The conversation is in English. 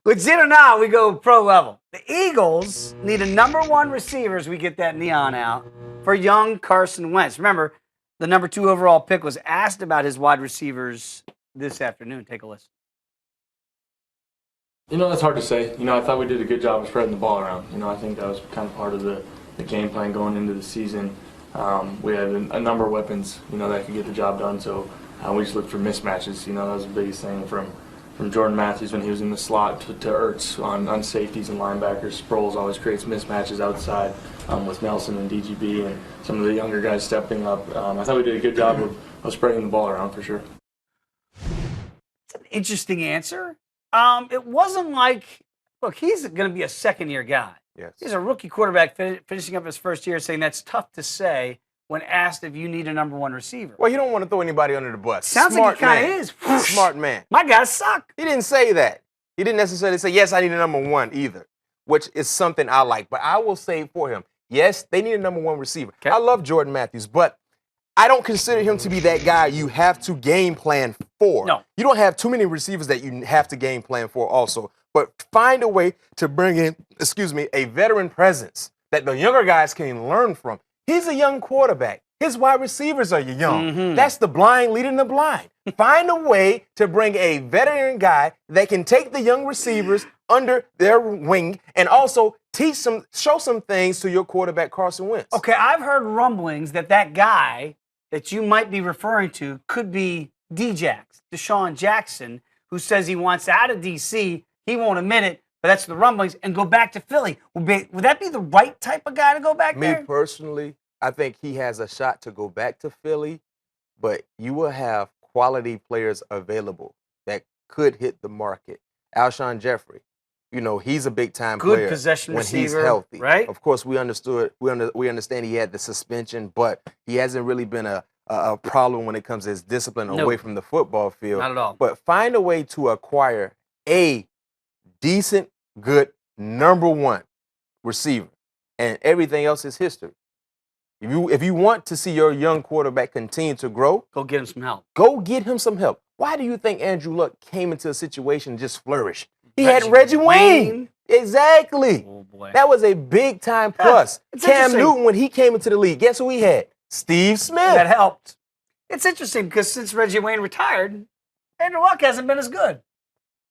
Legit or not, we go pro level. The Eagles need a #1 receiver as we get that neon out for young Carson Wentz. Remember, the #2 overall pick was asked about his wide receivers this afternoon. Take a listen. That's hard to say. I thought we did a good job of spreading the ball around. I think that was kind of part of the game plan going into the season. We had a number of weapons, that could get the job done. So we just looked for mismatches. That was the biggest thing from Jordan Matthews when he was in the slot to Ertz on safeties and linebackers. Sproles always creates mismatches outside with Nelson and DGB and some of the younger guys stepping up. I thought we did a good job of spreading the ball around for sure. It's an interesting answer. It wasn't like, look, he's going to be a second-year guy. Yes. He's a rookie quarterback finishing up his first year, saying that's tough to say when asked if you need a #1 receiver. Well, you don't want to throw anybody under the bus. Sounds Smart like he kind man. of is. Smart man. My guys suck. He didn't say that. He didn't necessarily say, yes, I need a #1 either, which is something I like. But I will say for him, yes, they need a #1 receiver. Okay. I love Jordan Matthews, but I don't consider him to be that guy you have to game plan for. No. You don't have too many receivers that you have to game plan for also. But find a way to bring in, a veteran presence that the younger guys can learn from. He's a young quarterback. His wide receivers are young. Mm-hmm. That's the blind leading the blind. Find a way to bring a veteran guy that can take the young receivers under their wing and also show some things to your quarterback, Carson Wentz. Okay, I've heard rumblings that guy that you might be referring to could be D-Jax, Deshaun Jackson, who says he wants out of D.C. He won't admit it, but that's the rumblings, and go back to Philly. Would that be the right type of guy to go back there? Me personally, I think he has a shot to go back to Philly, but you will have quality players available that could hit the market. Alshon Jeffrey, he's a big-time player. Good possession when receiver, he's healthy. right? Of course, we understand he had the suspension, but he hasn't really been a problem when it comes to his discipline away from the football field. Not at all. But find a way to acquire a decent, good #1 receiver, and everything else is history. If you want to see your young quarterback continue to grow, Go get him some help. go get him some help. Why do you think Andrew Luck came into a situation and just flourished? He had Reggie Wayne. Exactly. Oh, boy. That was a big-time plus. it's Cam interesting. Newton, when he came into the league, guess who he had? Steve Smith. That helped. It's interesting because since Reggie Wayne retired, Andrew Luck hasn't been as good.